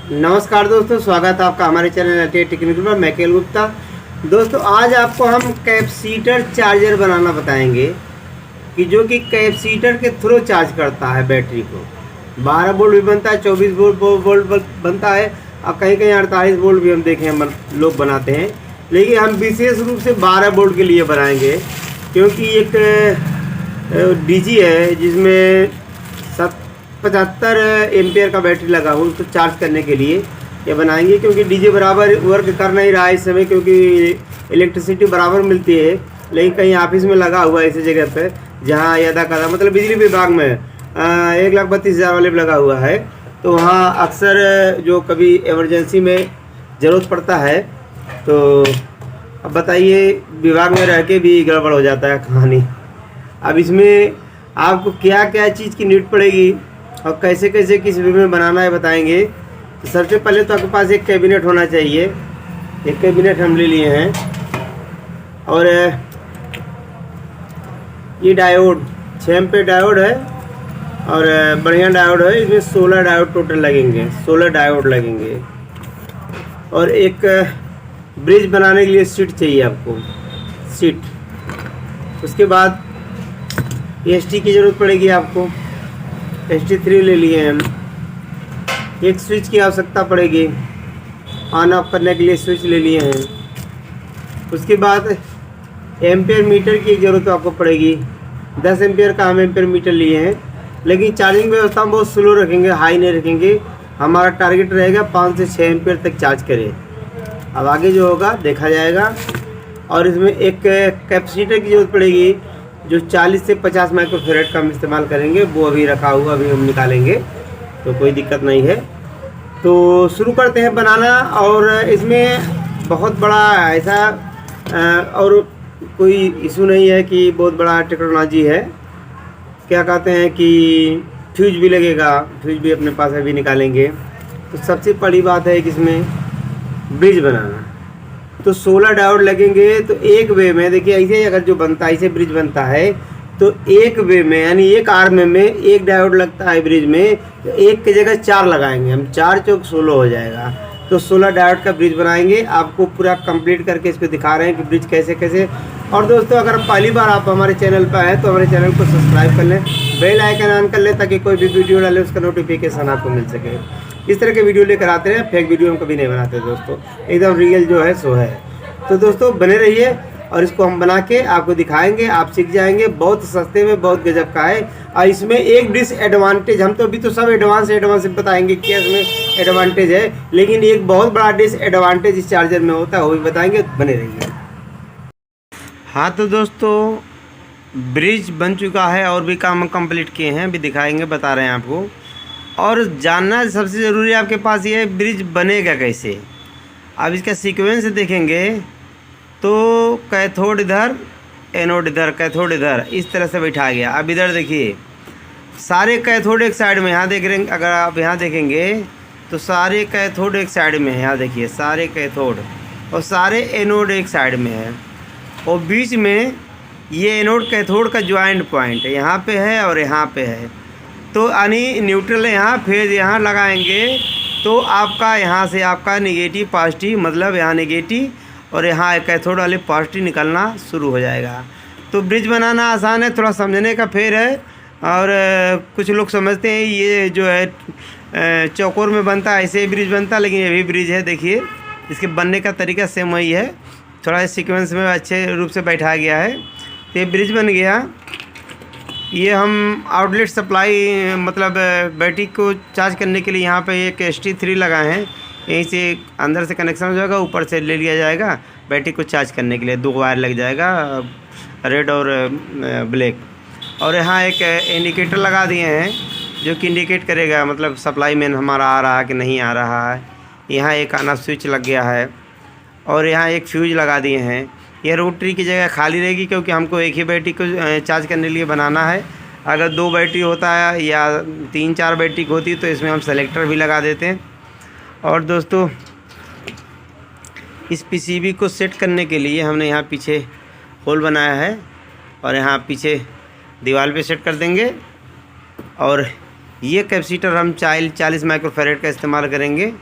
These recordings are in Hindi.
नमस्कार दोस्तों, स्वागत है आपका हमारे चैनल टेक्निकल पर। मैं केएल गुप्ता। दोस्तों आज आपको हम कैपेसिटर चार्जर बनाना बताएंगे कि जो कि कैपेसिटर के थ्रू चार्ज करता है बैटरी को। 12 वोल्ट भी बनता है, 24 वोल्ट बनता है और कहीं कहीं 48 वोल्ट भी हम देखे हैं लोग बनाते हैं, लेकिन हम विशेष रूप से 12 वोल्ट के लिए बनाएंगे क्योंकि एक डीजी है जिसमें 75 एम्पियर का बैटरी लगा हो, तो चार्ज करने के लिए ये बनाएंगे क्योंकि डीजे बराबर वर्क कर नहीं रहा है इस समय, क्योंकि इलेक्ट्रिसिटी बराबर मिलती है लेकिन कहीं ऑफिस में लगा हुआ है ऐसी जगह पे जहाँ ये अदा कर रहा, मतलब बिजली विभाग में 1,32,000 वाले लगा हुआ है, तो वहाँ अक्सर जो कभी इमरजेंसी में ज़रूरत पड़ता है। तो अब बताइए, विभाग में रह के भी गड़बड़ हो जाता है कहानी। अब इसमें आपको क्या क्या चीज़ की नीड पड़ेगी और कैसे कैसे किस वे में बनाना है बताएंगे। तो सबसे पहले तो आपके पास एक कैबिनेट होना चाहिए। एक कैबिनेट हम ले लिए हैं और ये डायोड 6 एम्पीयर डायोड है और बढ़िया डायोड है। इसमें 16 डायोड टोटल लगेंगे, 16 डायोड लगेंगे। और एक ब्रिज बनाने के लिए सीट चाहिए आपको, सीट। उसके बाद एसटी की ज़रूरत पड़ेगी आपको, ST3 ले लिए हम। एक स्विच की आवश्यकता पड़ेगी, ऑन ऑफ करने के लिए स्विच ले लिए हैं। उसके बाद एम्पेयर मीटर की ज़रूरत आपको पड़ेगी। 10 एम्पेयर का हम एम्पेयर मीटर लिए हैं, लेकिन चार्जिंग व्यवस्था हम बहुत स्लो रखेंगे, हाई नहीं रखेंगे। हमारा टारगेट रहेगा 5 से 6 एम्पेयर तक चार्ज करें। अब आगे जो होगा देखा जाएगा। और इसमें एक कैपेसिटर की ज़रूरत पड़ेगी जो 40 से 50 माइक्रोफैराड का हम इस्तेमाल करेंगे। वो अभी रखा हुआ, अभी हम निकालेंगे, तो कोई दिक्कत नहीं है। तो शुरू करते हैं बनाना। और इसमें बहुत बड़ा ऐसा और कोई इशू नहीं है कि बहुत बड़ा टेक्नोलॉजी है। क्या कहते हैं कि फ्यूज भी लगेगा, फ्यूज भी अपने पास अभी निकालेंगे। तो सबसे बड़ी बात है कि इसमें ब्रिज बनाना, तो 16 डायोड लगेंगे। तो एक वे में देखिए, ऐसे अगर जो बनता है, ऐसे ब्रिज बनता है तो एक वे में यानी एक आर्म में एक डायोड लगता है ब्रिज में, तो एक की जगह 4 लगाएंगे हम। 4 चौक 16 हो जाएगा, तो 16 डायोड का ब्रिज बनाएंगे। आपको पूरा कंप्लीट करके इसको दिखा रहे हैं कि ब्रिज कैसे कैसे। और दोस्तों अगर पहली बार आप हमारे चैनल पर हैं तो हमारे चैनल को सब्सक्राइब कर लें, बेल आइकन ऑन कर लें ताकि कोई भी वीडियो डाले उसका नोटिफिकेशन आपको मिल सके। इस तरह के वीडियो लेकर आते हैं, फेक वीडियो हम कभी नहीं बनाते दोस्तों, एकदम रियल जो है सो है। तो दोस्तों बने रहिए और इसको हम बना के आपको दिखाएंगे, आप सीख जाएंगे। बहुत सस्ते में बहुत गजब का है। और इसमें एक डिसएडवांटेज, हम तो अभी तो सब एडवांस बताएंगे क्या इसमें एडवांटेज है, लेकिन एक बहुत बड़ा डिसएडवांटेज इस चार्जर में होता है, वो भी बताएंगे। बने रहिए। हाँ तो दोस्तों, ब्रिज बन चुका है और भी काम कंप्लीट किए हैं, अभी दिखाएंगे, बता रहे हैं आपको। और जानना सबसे ज़रूरी है आपके पास ये है ब्रिज बनेगा कैसे। अब इसका सीक्वेंस देखेंगे तो कैथोड इधर, एनोड इधर, कैथोड इधर, इस तरह से बैठा गया। अब इधर देखिए, सारे कैथोड एक साइड में, यहाँ देख रहे हैं, अगर आप यहाँ देखेंगे तो सारे कैथोड एक साइड में है। यहाँ देखिए सारे कैथोड और सारे एनोड एक साइड में है, और बीच में ये एनोड कैथोड का ज्वाइंट पॉइंट यहाँ पे है और यहाँ पे है। तो यानी न्यूट्रल यहाँ, फेज यहाँ लगाएंगे तो आपका यहाँ से आपका नेगेटिव पॉजिटिव, मतलब यहाँ नेगेटिव और यहाँ कैथोड वाले पॉजिटिव निकलना शुरू हो जाएगा। तो ब्रिज बनाना आसान है, थोड़ा समझने का फेर है। और कुछ लोग समझते हैं ये जो है चौकोर में बनता है, ऐसे ही ब्रिज बनता है, लेकिन ये भी ब्रिज है। देखिए इसके बनने का तरीका सेम वही है, थोड़ा सीक्वेंस में अच्छे रूप से बैठाया गया है। तो ये ब्रिज बन गया। ये हम आउटलेट सप्लाई, मतलब बैटरी को चार्ज करने के लिए यहाँ पे एक ST3 लगाए हैं। यहीं से अंदर से कनेक्शन हो जाएगा, ऊपर से ले लिया जाएगा। बैटरी को चार्ज करने के लिए 2 वायर लग जाएगा, रेड और ब्लैक। और यहाँ एक इंडिकेटर लगा दिए हैं जो कि इंडिकेट करेगा, मतलब सप्लाई में हमारा आ रहा है कि नहीं आ रहा है। यहाँ एक ऑन ऑफ स्विच लग गया है और यहाँ एक फ्यूज लगा दिए हैं। ये रोटरी की जगह खाली रहेगी क्योंकि हमको एक ही बैटरी को चार्ज करने के लिए बनाना है। अगर 2 बैटरी होता है या 3-4 बैटरी होती तो इसमें हम सेलेक्टर भी लगा देते हैं। और दोस्तों इस PCB को सेट करने के लिए हमने यहाँ पीछे होल बनाया है और यहाँ पीछे दीवार पे सेट कर देंगे। और ये कैपेसिटर हम 40 माइक्रोफैरेड का इस्तेमाल करेंगे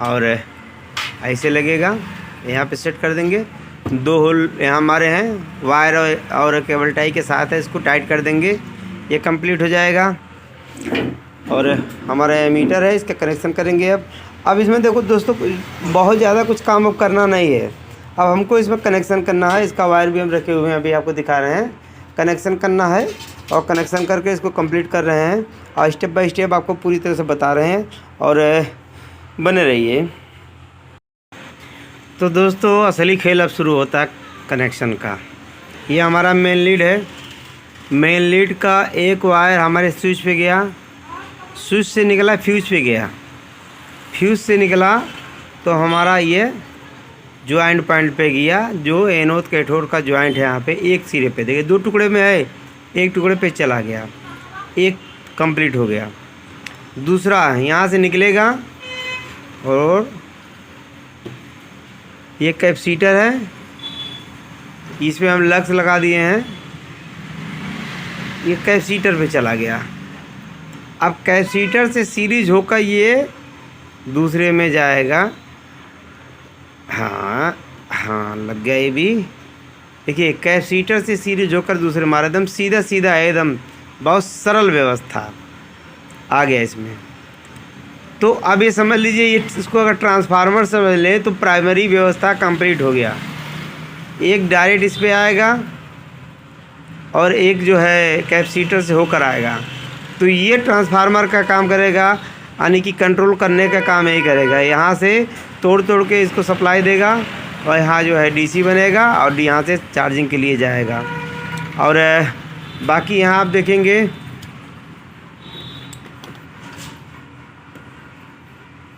और ऐसे लगेगा। यहाँ पे सेट कर देंगे। 2 होल यहाँ हमारे हैं, वायर और केबल टाई के साथ है, इसको टाइट कर देंगे। ये कंप्लीट हो जाएगा। और हमारा एमीटर है, इसका कनेक्शन करेंगे। अब इसमें देखो दोस्तों, बहुत ज़्यादा कुछ काम अब करना नहीं है। अब हमको इसमें कनेक्शन करना है। इसका वायर भी हम रखे हुए हैं, अभी आपको दिखा रहे हैं। कनेक्शन करना है और कनेक्शन करके इसको कंप्लीट कर रहे हैं और स्टेप बाय स्टेप आपको पूरी तरह से बता रहे हैं, और बने रहिए। तो दोस्तों, असली खेल अब शुरू होता है कनेक्शन का। ये हमारा मेन लीड है। मेन लीड का एक वायर हमारे स्विच पे गया, स्विच से निकला फ्यूज पे गया, फ्यूज से निकला तो हमारा ये ज्वाइंट पॉइंट पे गया, जो एनोड कैथोड का ज्वाइंट है। यहाँ पे एक सिरे पे देखिए 2 टुकड़े में है, एक टुकड़े पे चला गया, एक कंप्लीट हो गया। दूसरा यहाँ से निकलेगा और ये कैपेसिटर है, इस पे हम लक्स लगा दिए हैं। ये कैपेसिटर पे चला गया। अब कैपेसिटर से सीरीज होकर ये दूसरे में जाएगा। हाँ लग गया ये भी। देखिए कैपेसिटर से सीरीज होकर दूसरे मारा, एकदम सीधा सीधा है, एकदम बहुत सरल व्यवस्था आ गया इसमें। तो अब ये समझ लीजिए, ये इसको अगर ट्रांसफार्मर समझ लें तो प्राइमरी व्यवस्था कंप्लीट हो गया। एक डायरेक्ट इस पे आएगा और एक जो है कैपेसिटर से होकर आएगा। तो ये ट्रांसफार्मर का काम करेगा, यानी कि कंट्रोल करने का काम यही करेगा। यहाँ से तोड़ के इसको सप्लाई देगा और यहाँ जो है डीसी बनेगा और यहाँ से चार्जिंग के लिए जाएगा। और बाकी यहाँ आप देखेंगे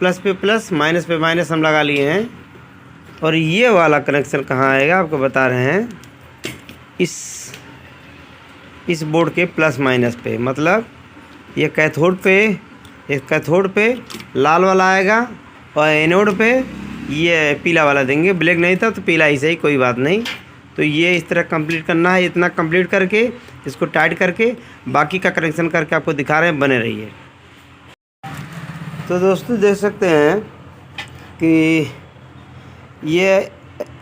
प्लस पे प्लस, माइनस पे माइनस हम लगा लिए हैं। और ये वाला कनेक्शन कहाँ आएगा आपको बता रहे हैं, इस बोर्ड के प्लस माइनस पे। मतलब ये कैथोड पे, इस कैथोड पे लाल वाला आएगा और एनोड पे ये पीला वाला देंगे। ब्लैक नहीं था तो पीला ही सही, कोई बात नहीं। तो ये इस तरह कंप्लीट करना है। इतना कंप्लीट करके इसको टाइट करके बाकी का कनेक्शन करके आपको दिखा रहे हैं, बने रहिए। तो दोस्तों देख सकते हैं कि ये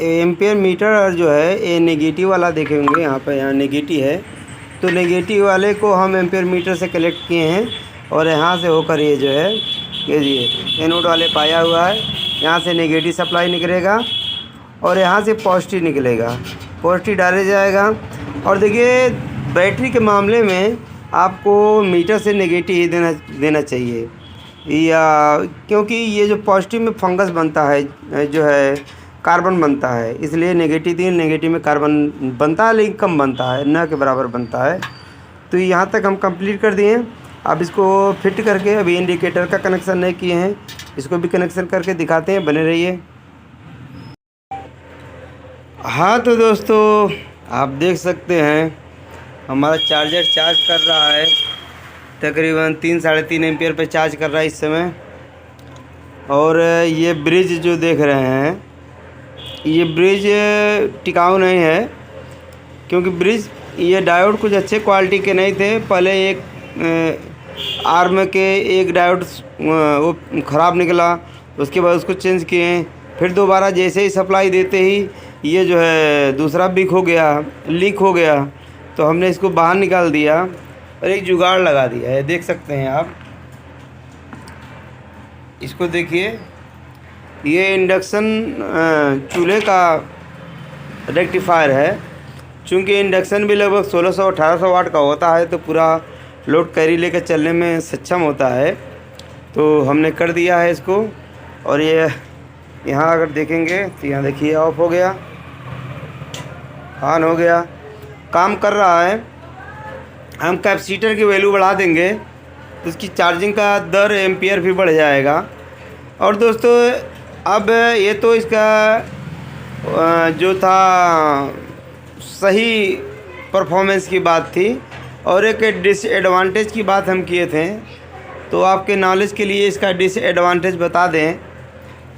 एम्पियर मीटर और जो है ये नेगेटिव वाला देखे होंगे, यहाँ पर यहाँ नेगेटिव है। तो नेगेटिव वाले को हम एम्पियर मीटर से कलेक्ट किए हैं और यहाँ से होकर ये जो है ये एनोड वाले पाया हुआ है। यहाँ से नेगेटिव सप्लाई निकलेगा और यहाँ से पॉजिटिव निकलेगा, पॉजिटिव डाले जाएगा। और देखिए बैटरी के मामले में आपको मीटर से नेगेटिव ही देना चाहिए, या क्योंकि ये जो पॉजिटिव में फंगस बनता है, जो है कार्बन बनता है, इसलिए नेगेटिव में कार्बन बनता है लेकिन कम बनता है, न के बराबर बनता है। तो यहाँ तक हम कंप्लीट कर दिए हैं। अब इसको फिट करके, अभी इंडिकेटर का कनेक्शन नहीं किए हैं, इसको भी कनेक्शन करके दिखाते हैं, बने रहिए। हाँ तो दोस्तों आप देख सकते हैं हमारा चार्जर चार्ज कर रहा है, तकरीबन 3-3.5 एम्पियर पे चार्ज कर रहा है इस समय। और ये ब्रिज जो देख रहे हैं, ये ब्रिज टिकाऊ नहीं है, क्योंकि ब्रिज ये डायोड कुछ अच्छे क्वालिटी के नहीं थे। पहले एक आर्म के एक डायोड वो ख़राब निकला, उसके बाद उसको चेंज किए। फिर दोबारा जैसे ही सप्लाई देते ही ये जो है दूसरा लीक हो गया, तो हमने इसको बाहर निकाल दिया और एक जुगाड़ लगा दिया है। देख सकते हैं आप, इसको देखिए, ये इंडक्शन चूल्हे का रेक्टिफायर है। चूँकि इंडक्शन भी लगभग 1600-1800 वाट का होता है, तो पूरा लोड कैरी लेकर चलने में सक्षम होता है। तो हमने कर दिया है इसको। और ये यहाँ अगर देखेंगे तो यहाँ देखिए ऑफ हो गया, ऑन हो गया, काम कर रहा है। हम कैपेसिटर की वैल्यू बढ़ा देंगे तो उसकी चार्जिंग का दर एम्पियर भी बढ़ जाएगा। और दोस्तों अब ये तो इसका जो था सही परफॉर्मेंस की बात थी, और एक डिसएडवांटेज की बात हम किए थे। तो आपके नॉलेज के लिए इसका डिसएडवांटेज बता दें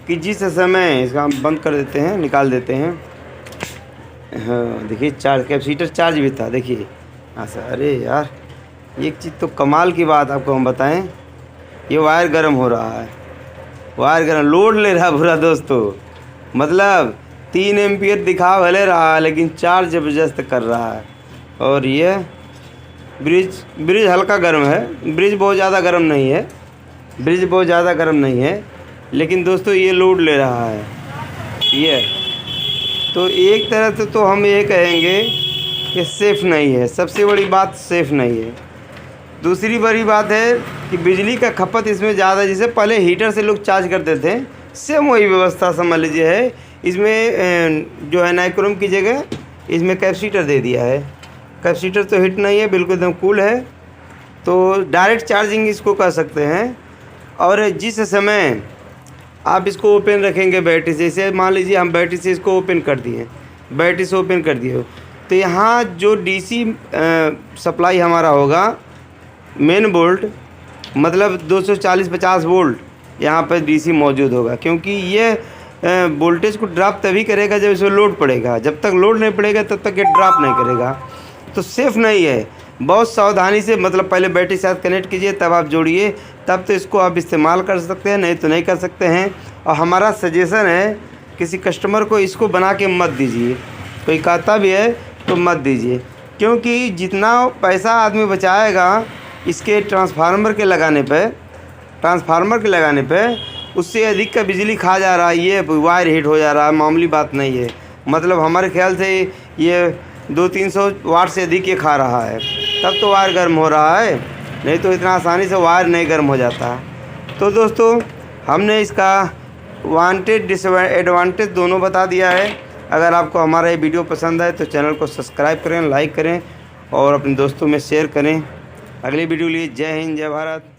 कि जिस समय इसका हम बंद कर देते हैं, निकाल देते हैं। हाँ देखिए, चार्ज कैपेसिटर चार्ज भी था, देखिए। हाँ सर, अरे यार एक चीज़ तो कमाल की बात आपको हम बताएं, ये वायर गर्म हो रहा है। वायर गर्म लोड ले रहा पूरा दोस्तों, मतलब 3 एम्पियर दिखा भले रहा लेकिन चार्ज ज़बरदस्त कर रहा है। और ये ब्रिज हल्का गर्म है, ब्रिज बहुत ज़्यादा गर्म नहीं है, ब्रिज बहुत ज़्यादा गर्म नहीं है, लेकिन दोस्तों ये लोड ले रहा है ये। तो एक तरह से तो हम ये कहेंगे कि सेफ़ नहीं है, सबसे बड़ी बात सेफ़ नहीं है। दूसरी बड़ी बात है कि बिजली का खपत इसमें ज़्यादा, जैसे पहले हीटर से लोग चार्ज करते थे, सेम वही व्यवस्था समझ लीजिए है। इसमें जो है नाइक्रोम की जगह इसमें कैपेसिटर दे दिया है। कैपेसिटर तो हिट नहीं है, बिल्कुल एकदम कूल है, तो डायरेक्ट चार्जिंग इसको कर सकते हैं। और जिस समय आप इसको ओपन रखेंगे बैटरी से, जैसे मान लीजिए हम बैटरी से इसको ओपन कर दिए, बैटरी से ओपन कर दिए, तो यहाँ जो डीसी सप्लाई हमारा होगा मेन वोल्ट, मतलब 240-50 वोल्ट यहाँ पर डीसी मौजूद होगा, क्योंकि ये वोल्टेज को ड्रॉप तभी करेगा जब इसमें लोड पड़ेगा। जब तक लोड नहीं पड़ेगा तब तक ये ड्रॉप नहीं करेगा। तो सेफ़ नहीं है, बहुत सावधानी से, मतलब पहले बैटरी के साथ कनेक्ट कीजिए तब आप जोड़िए, तब तो इसको आप इस्तेमाल कर सकते हैं, नहीं तो नहीं कर सकते हैं। और हमारा सजेशन है किसी कस्टमर को इसको बना के मत दीजिए, कोई कहता भी है तो मत दीजिए, क्योंकि जितना पैसा आदमी बचाएगा इसके ट्रांसफार्मर के लगाने पे उससे अधिक का बिजली खा जा रहा है, ये वायर हीट हो जा रहा है, मामूली बात नहीं है। मतलब हमारे ख्याल से ये 200-300 वाट से अधिक ये खा रहा है, तब तो वायर गर्म हो रहा है, नहीं तो इतना आसानी से वायर नहीं गर्म हो जाता। तो दोस्तों हमने इसका वांटेड डिसएडवांटेज दोनों बता दिया है। अगर आपको हमारा ये वीडियो पसंद आए तो चैनल को सब्सक्राइब करें, लाइक करें और अपने दोस्तों में शेयर करें। अगली वीडियो के लिए जय हिंद, जय भारत।